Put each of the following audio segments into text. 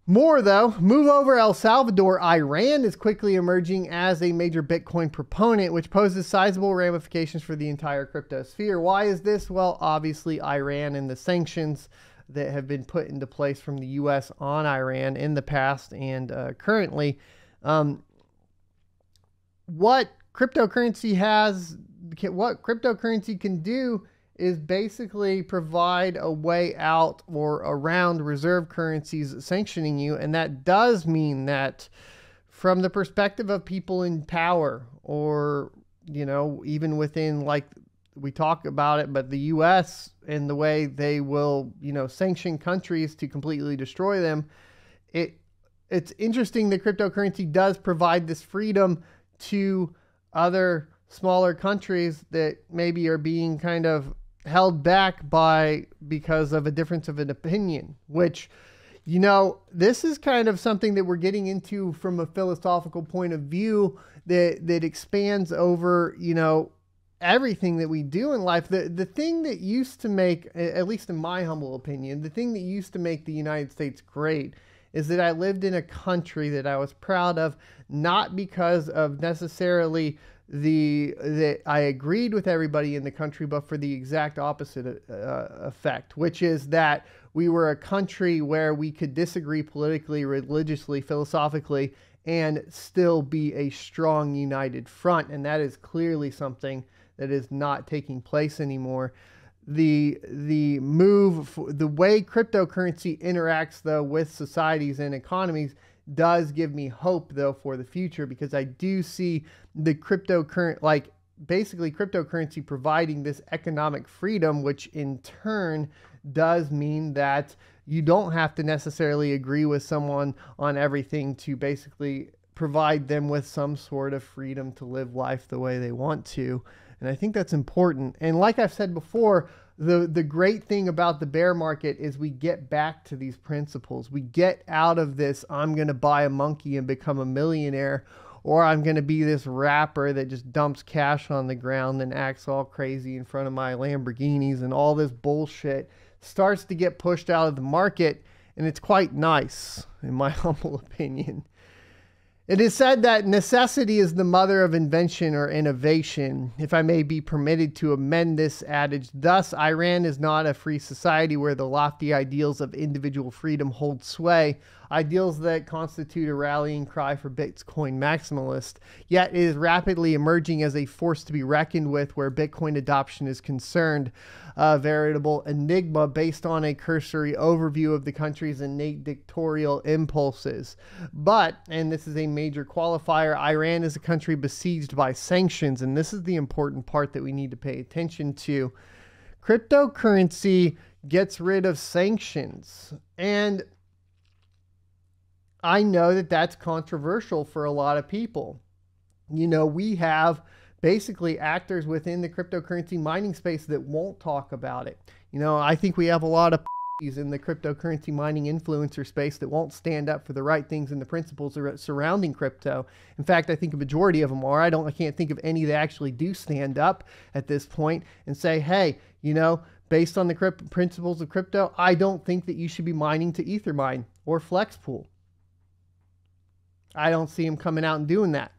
More though, move over El Salvador. Iran is quickly emerging as a major Bitcoin proponent, which poses sizable ramifications for the entire crypto sphere. Why is this? Well, obviously Iran and the sanctions that have been put into place from the US on Iran in the past and currently. What cryptocurrency can do is basically provide a way out or around reserve currencies sanctioning you. And that does mean that from the perspective of people in power, or, you know, even within, like we talk about it, but the US and the way they will, you know, sanction countries to completely destroy them. It's interesting that cryptocurrency does provide this freedom to other smaller countries that maybe are being kind of held back because of a difference of an opinion, which, you know, this is kind of something that we're getting into from a philosophical point of view that expands over, you know, everything that we do in life. The thing that used to make, at least in my humble opinion, the thing that used to make the United States great is that I lived in a country that I was proud of, not because of necessarily that I agreed with everybody in the country, but for the exact opposite effect, which is that we were a country where we could disagree politically, religiously, philosophically, and still be a strong, united front. And that is clearly something that is not taking place anymore. The way cryptocurrency interacts, though, with societies and economies does give me hope, though, for the future, because I do see the cryptocurrency providing this economic freedom, which in turn does mean that you don't have to necessarily agree with someone on everything to basically provide them with some sort of freedom to live life the way they want to. And I think that's important. And like I've said before, the great thing about the bear market is we get back to these principles. We get out of this, I'm going to buy a monkey and become a millionaire, or I'm going to be this rapper that just dumps cash on the ground and acts all crazy in front of my Lamborghinis, and all this bullshit starts to get pushed out of the market. And it's quite nice, in my humble opinion. It is said that necessity is the mother of invention or innovation, if I may be permitted to amend this adage. Thus, Iran is not a free society where the lofty ideals of individual freedom hold sway, ideals that constitute a rallying cry for Bitcoin maximalists. Yet it is rapidly emerging as a force to be reckoned with where Bitcoin adoption is concerned, a veritable enigma based on a cursory overview of the country's innate dictatorial impulses. But, and this is a major qualifier, Iran is a country besieged by sanctions, and this is the important part that we need to pay attention to. Cryptocurrency gets rid of sanctions, and I know that that's controversial for a lot of people. You know, we have basically actors within the cryptocurrency mining space that won't talk about it. You know, I think we have a lot of in the cryptocurrency mining influencer space that won't stand up for the right things and the principles surrounding crypto. In fact, I think a majority of them are. I can't think of any that actually do stand up at this point and say, hey, you know, based on the principles of crypto, I don't think that you should be mining to Ethermine or Flexpool. I don't see them coming out and doing that.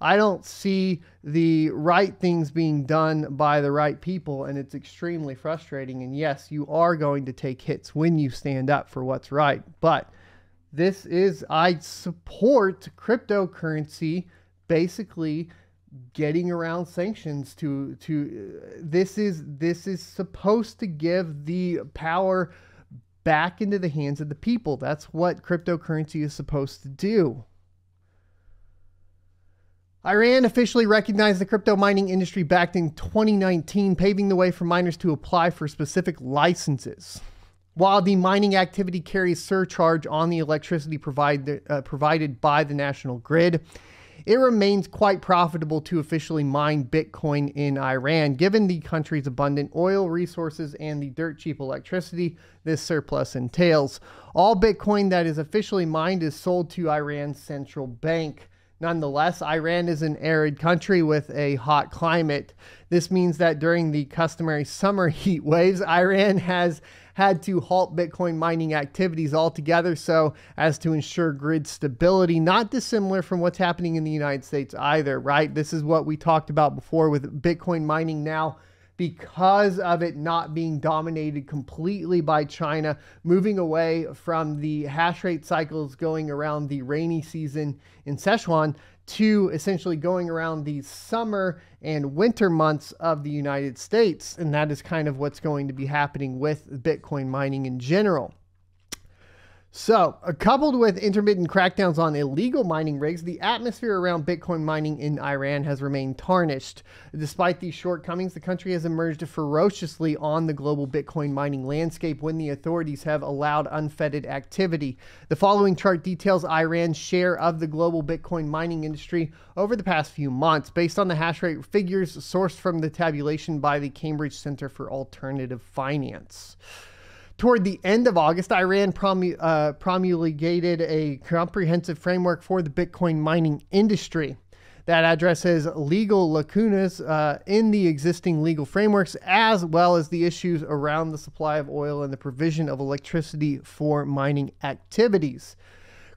I don't see the right things being done by the right people, and it's extremely frustrating. And yes, you are going to take hits when you stand up for what's right. But I support cryptocurrency basically getting around sanctions this is supposed to give the power back into the hands of the people. That's what cryptocurrency is supposed to do. Iran officially recognized the crypto mining industry back in 2019, paving the way for miners to apply for specific licenses. While the mining activity carries surcharge on the electricity provided by the national grid, it remains quite profitable to officially mine Bitcoin in Iran. Given the country's abundant oil resources and the dirt cheap electricity this surplus entails, all Bitcoin that is officially mined is sold to Iran's central bank. Nonetheless, Iran is an arid country with a hot climate. This means that during the customary summer heat waves, Iran has had to halt Bitcoin mining activities altogether so as to ensure grid stability, not dissimilar from what's happening in the United States either, right? This is what we talked about before with Bitcoin mining now, because of it not being dominated completely by China, moving away from the hash rate cycles going around the rainy season in Sichuan to essentially going around the summer and winter months of the United States. And that is kind of what's going to be happening with Bitcoin mining in general. So, coupled with intermittent crackdowns on illegal mining rigs, the atmosphere around Bitcoin mining in Iran has remained tarnished. Despite these shortcomings, the country has emerged ferociously on the global Bitcoin mining landscape when the authorities have allowed unfettered activity. The following chart details Iran's share of the global Bitcoin mining industry over the past few months, based on the hash rate figures sourced from the tabulation by the Cambridge Center for Alternative Finance. Toward the end of August, Iran promulgated a comprehensive framework for the Bitcoin mining industry that addresses legal lacunas in the existing legal frameworks, as well as the issues around the supply of oil and the provision of electricity for mining activities.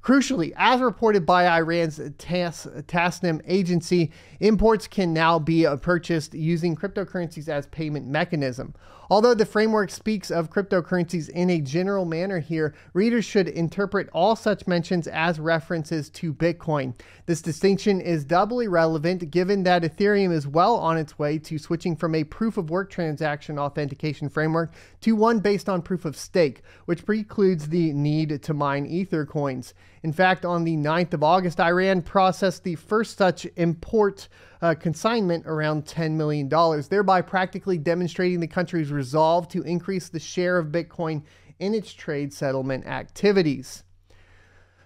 Crucially, as reported by Iran's Tasnim agency, imports can now be purchased using cryptocurrencies as payment mechanism. Although the framework speaks of cryptocurrencies in a general manner here, readers should interpret all such mentions as references to Bitcoin. This distinction is doubly relevant given that Ethereum is well on its way to switching from a proof-of-work transaction authentication framework to one based on proof of stake, which precludes the need to mine Ether coins. In fact, on the 9th of August, Iran processed the first such import consignment around $10 million, thereby practically demonstrating the country's resolve to increase the share of Bitcoin in its trade settlement activities.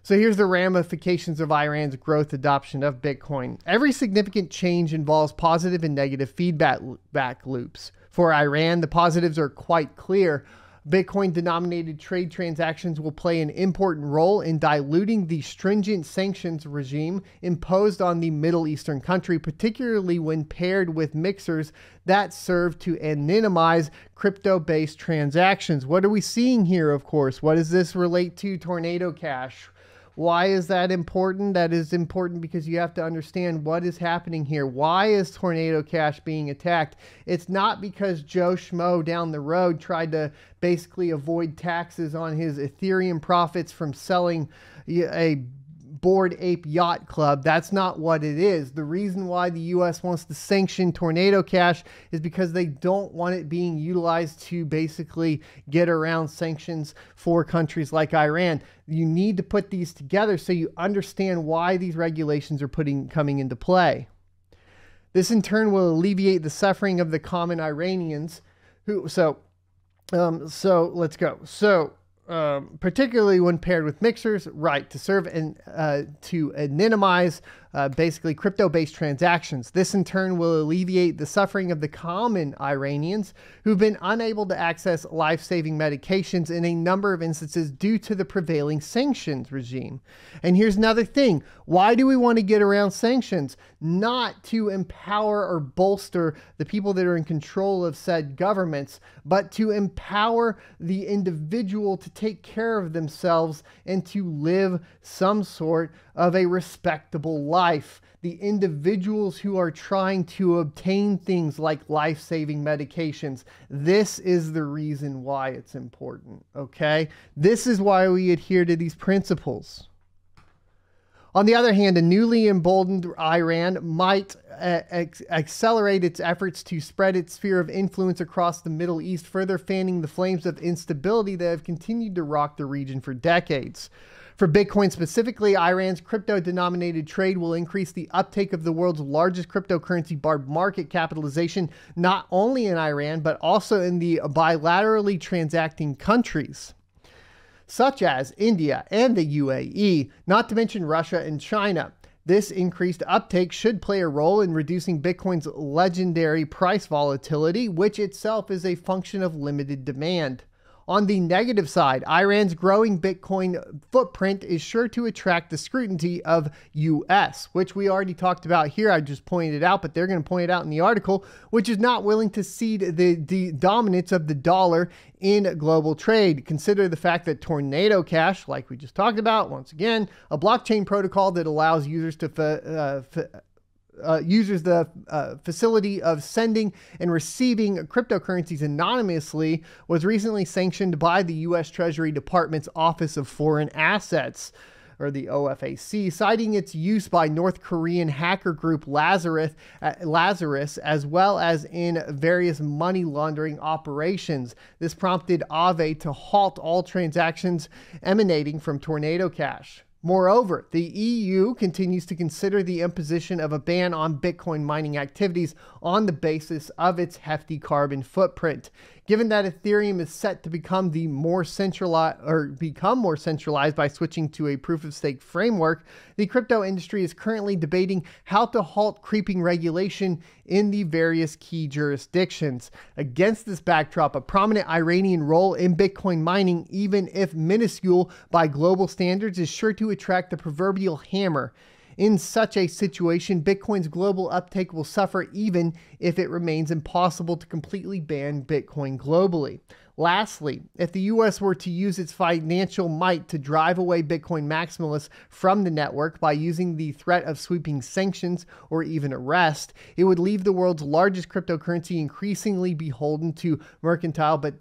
So here's the ramifications of Iran's growth adoption of Bitcoin. Every significant change involves positive and negative feedback loops. For Iran, the positives are quite clear. Bitcoin-denominated trade transactions will play an important role in diluting the stringent sanctions regime imposed on the Middle Eastern country, particularly when paired with mixers that serve to anonymize crypto-based transactions. What are we seeing here, of course? What does this relate to? Tornado Cash. Why is that important? That is important because you have to understand what is happening here. Why is Tornado Cash being attacked? It's not because Joe Schmo down the road tried to basically avoid taxes on his Ethereum profits from selling a Bored Ape Yacht Club. That's not what it is. The reason why the U.S. wants to sanction Tornado Cash is because they don't want it being utilized to basically get around sanctions for countries like Iran. You need to put these together so you understand why these regulations are coming into play. This in turn will alleviate the suffering of the common Iranians who, let's go. Particularly when paired with mixers, right, to serve and to anonymize basically crypto-based transactions. This in turn will alleviate the suffering of the common Iranians who've been unable to access life-saving medications in a number of instances due to the prevailing sanctions regime. And here's another thing. Why do we want to get around sanctions? Not to empower or bolster the people that are in control of said governments, but to empower the individual to take care of themselves and to live some sort of a respectable life. The individuals who are trying to obtain things like life-saving medications. This is the reason why it's important, okay? This is why we adhere to these principles. On the other hand, a newly emboldened Iran might accelerate its efforts to spread its sphere of influence across the Middle East, further fanning the flames of instability that have continued to rock the region for decades. For Bitcoin specifically, Iran's crypto-denominated trade will increase the uptake of the world's largest cryptocurrency by market capitalization, not only in Iran, but also in the bilaterally transacting countries, such as India and the UAE, not to mention Russia and China. This increased uptake should play a role in reducing Bitcoin's legendary price volatility, which itself is a function of limited demand. On the negative side, Iran's growing Bitcoin footprint is sure to attract the scrutiny of US, which we already talked about here. I just pointed it out, but they're going to point it out in the article, which is not willing to cede the dominance of the dollar in global trade. Consider the fact that Tornado Cash, like we just talked about, once again, a blockchain protocol that allows users to the facility of sending and receiving cryptocurrencies anonymously, was recently sanctioned by the U.S. Treasury Department's Office of Foreign Assets, or the OFAC, citing its use by North Korean hacker group Lazarus, as well as in various money laundering operations. This prompted Aave to halt all transactions emanating from Tornado Cash. Moreover, the EU continues to consider the imposition of a ban on Bitcoin mining activities on the basis of its hefty carbon footprint. Given that Ethereum is set to become more centralized by switching to a proof-of-stake framework, the crypto industry is currently debating how to halt creeping regulation in the various key jurisdictions. Against this backdrop, a prominent Iranian role in Bitcoin mining, even if minuscule by global standards, is sure to attract the proverbial hammer. In such a situation, Bitcoin's global uptake will suffer even if it remains impossible to completely ban Bitcoin globally. Lastly, if the US were to use its financial might to drive away Bitcoin maximalists from the network by using the threat of sweeping sanctions or even arrest, it would leave the world's largest cryptocurrency increasingly beholden to mercantile but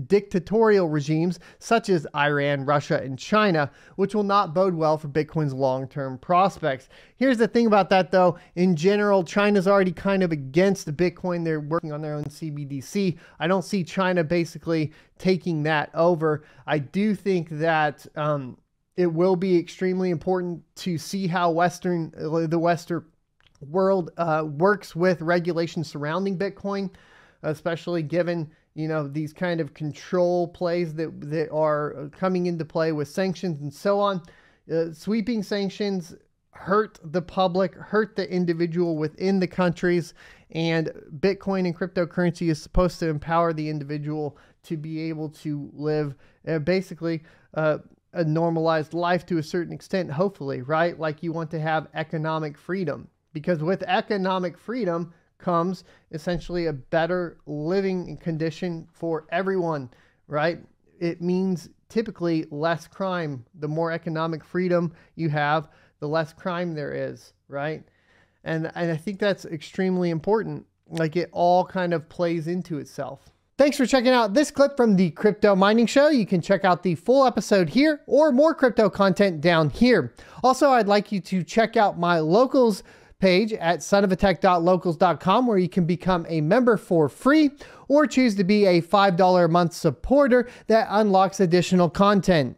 dictatorial regimes such as Iran, Russia, and China, which will not bode well for Bitcoin's long-term prospects. Here's the thing about that, though. In general, China's already kind of against Bitcoin. They're working on their own CBDC. I don't see China basically taking that over. I do think that it will be extremely important to see how the Western world works with regulations surrounding Bitcoin, especially given, you know, these kind of control plays that are coming into play with sanctions and so on. Sweeping sanctions hurt the public, hurt the individual within the countries, and Bitcoin and cryptocurrency is supposed to empower the individual to be able to live basically a normalized life to a certain extent, hopefully, right? Like you want to have economic freedom, because with economic freedom comes essentially a better living condition for everyone, right? It means typically less crime. The more economic freedom you have, the less crime there is, right? And I think that's extremely important. Like, it all kind of plays into itself. Thanks for checking out this clip from the Crypto Mining Show. You can check out the full episode here or more crypto content down here. Also, I'd like you to check out my locals page at sonofatech.locals.com, where you can become a member for free or choose to be a $5 a month supporter that unlocks additional content.